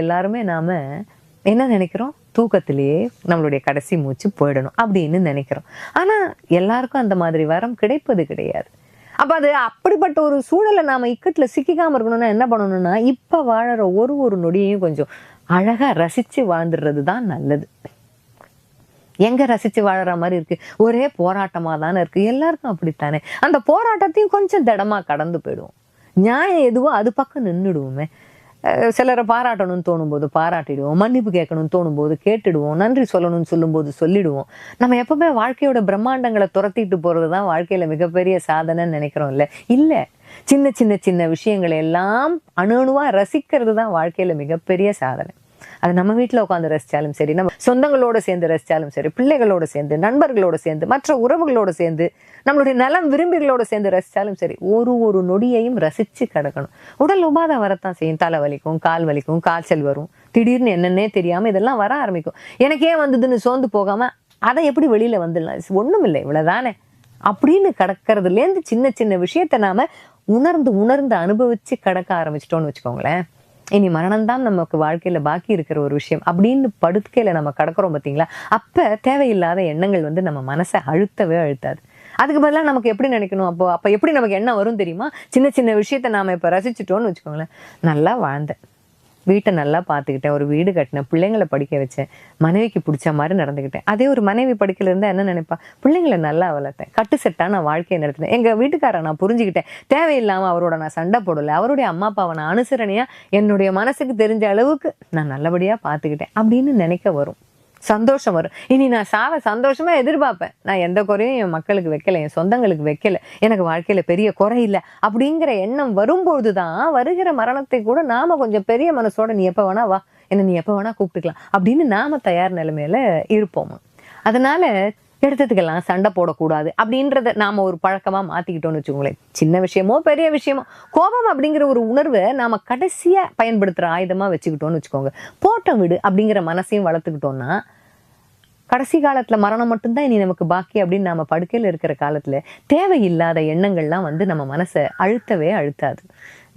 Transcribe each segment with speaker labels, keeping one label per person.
Speaker 1: எல்லாருமே நாம என்ன நினைக்கிறோம், தூக்கத்திலேயே நம்மளுடைய கடைசி மூச்சு போயிடணும் அப்படின்னு நினைக்கிறோம். ஆனா எல்லாருக்கும் அந்த மாதிரி வரம் கிடைப்பது கிடையாது. அப்ப அது அப்படிப்பட்ட ஒரு சூழலை நாம இக்கட்டுல சிக்கிக்காம இருக்கணும்னா என்ன பண்ணணும்னா, இப்ப வாழற ஒரு ஒரு நொடியையும் கொஞ்சம் அழகா ரசிச்சு வாழ்ந்துடுறது தான் நல்லது. எங்க ரசிச்சு வாழற மாதிரி இருக்கு, ஒரே போராட்டமா தானே இருக்கு, எல்லாருக்கும் அப்படித்தானே. அந்த போராட்டத்தையும் கொஞ்சம் திடமா கடந்து போயிடுவோம். நியாயம் எதுவோ அது பக்கம் நின்றுடுவோமே. சிலரை பாராட்டணும்னு தோணும் போது பாராட்டிடுவோம், மன்னிப்பு கேட்கணும்னு தோணும் போது கேட்டுடுவோம், நன்றி சொல்லணும்னு சொல்லும் போது சொல்லிடுவோம். நம்ம எப்பவுமே வாழ்க்கையோட பிரம்மாண்டங்களை துரத்திட்டு போறதுதான் வாழ்க்கையில மிகப்பெரிய சாதனைன்னு நினைக்கிறோம். இல்ல, சின்ன சின்ன சின்ன விஷயங்களை எல்லாம் அணு அணுவா ரசிக்கிறது தான் வாழ்க்கையில மிகப்பெரிய சாதனை. அது நம்ம வீட்டுல உட்காந்து ரசிச்சாலும் சரி, நம்ம சொந்தங்களோட சேர்ந்து ரசிச்சாலும் சரி, பிள்ளைகளோட சேர்ந்து, நண்பர்களோட சேர்ந்து, மற்ற உறவுகளோட சேர்ந்து, நம்மளுடைய நலம் விரும்பிகளோட சேர்ந்து ரசிச்சாலும் சரி, ஒரு ஒரு நொடியையும் ரசிச்சு கிடக்கணும். உடல் உபாதை வரத்தான் செய்யும். தலை வலிக்கும், கால் வலிக்கும், காய்ச்சல் வரும், திடீர்னு என்னன்னே தெரியாம இதெல்லாம் வர ஆரம்பிக்கும். எனக்கு ஏன் வந்ததுன்னு சோர்ந்து போகாம அதை எப்படி வெளியில வந்துடலாம், ஒண்ணும் இல்லை இவ்வளவுதானே அப்படின்னு கடக்கிறதுல இருந்து சின்ன சின்ன விஷயத்த நாம உணர்ந்து உணர்ந்து அனுபவிச்சு கடக்க ஆரம்பிச்சிட்டோம்னு வச்சுக்கோங்களேன். இனி மரணம்தான் நமக்கு வாழ்க்கையில பாக்கி இருக்கிற ஒரு விஷயம் அப்படின்னு படுக்கையில நம்ம கடக்கிறோம் பார்த்தீங்களா, அப்ப தேவையில்லாத எண்ணங்கள் நம்ம மனசை அழுத்தவே அழுத்தாது. அதுக்கு பதிலாக நமக்கு எப்படி நினைக்கணும், அப்ப எப்படி நமக்கு எண்ணம் வரும் தெரியுமா? சின்ன சின்ன விஷயத்த நாம இப்ப ரசிச்சுட்டோம்னு வச்சுக்கோங்களேன். நல்லா வாழ்ந்தேன், வீட்டை நல்லா பார்த்துக்கிட்டேன், ஒரு வீடு கட்டினேன், பிள்ளைங்களை படிக்க வச்சேன், மனைவிக்கு பிடிச்ச மாதிரி நடந்துக்கிட்டேன். அதே ஒரு மனைவி படிக்கல இருந்தா என்ன நினைப்பா, பிள்ளைங்களை நல்லா வளர்த்தேன், கட்டுசெட்டா நான் வாழ்க்கையை நடத்தினேன், எங்க வீட்டுக்காரரை நான் புரிஞ்சுக்கிட்டேன், தேவையில்லாம அவரோட நான் சண்டை போடல, அவருடைய அம்மா அப்பாவை நான் அனுசரணையா என்னுடைய மனசுக்கு தெரிஞ்ச அளவுக்கு நான் நல்லபடியா பார்த்துக்கிட்டேன் அப்படின்னு நினைக்க வரும். சந்தோஷம் வரும். இனி நான் சாவ சந்தோஷமா எதிர்பார்ப்பேன். நான் எந்த குறையும் என் மக்களுக்கு வைக்கல, என் சொந்தங்களுக்கு வைக்கல, எனக்கு வாழ்க்கையில பெரிய குறை இல்லை அப்படிங்கிற எண்ணம் வரும்பொழுதுதான் வருகிற மரணத்தை கூட நாம கொஞ்சம் பெரிய மனசோட நீ எப்ப வேணா வா, என்ன நீ எப்ப வேணா கூப்பிட்டுக்கலாம் அப்படின்னு நாம தயார் நிலைமையில இருப்போம். அதனால எடுத்ததுக்கெல்லாம் சண்டை போடக்கூடாது அப்படின்றத நாம ஒரு பழக்கமா மாத்திக்கிட்டோம்னு வச்சுக்கோங்களேன். சின்ன விஷயமோ பெரிய விஷயமோ கோபம் அப்படிங்கிற ஒரு உணர்வை நாம கடைசியா பயன்படுத்துற ஆயுதமா வச்சுக்கிட்டோம்னு வச்சுக்கோங்க. போட்ட விடு அப்படிங்கிற மனசையும் வளர்த்துக்கிட்டோம்னா கடைசி காலத்துல மரணம் மட்டும்தான் இனி நமக்கு பாக்கி அப்படின்னு நாம படுக்கையில இருக்கிற காலத்துல தேவையில்லாத எண்ணங்கள்லாம் நம்ம மனசை அழுத்தவே அழுத்தாது.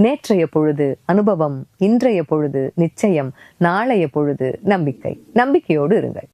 Speaker 1: நேற்றைய பொழுது அனுபவம், இன்றைய பொழுது நிச்சயம், நாளைய பொழுது நம்பிக்கை. நம்பிக்கையோடு இருங்கள்.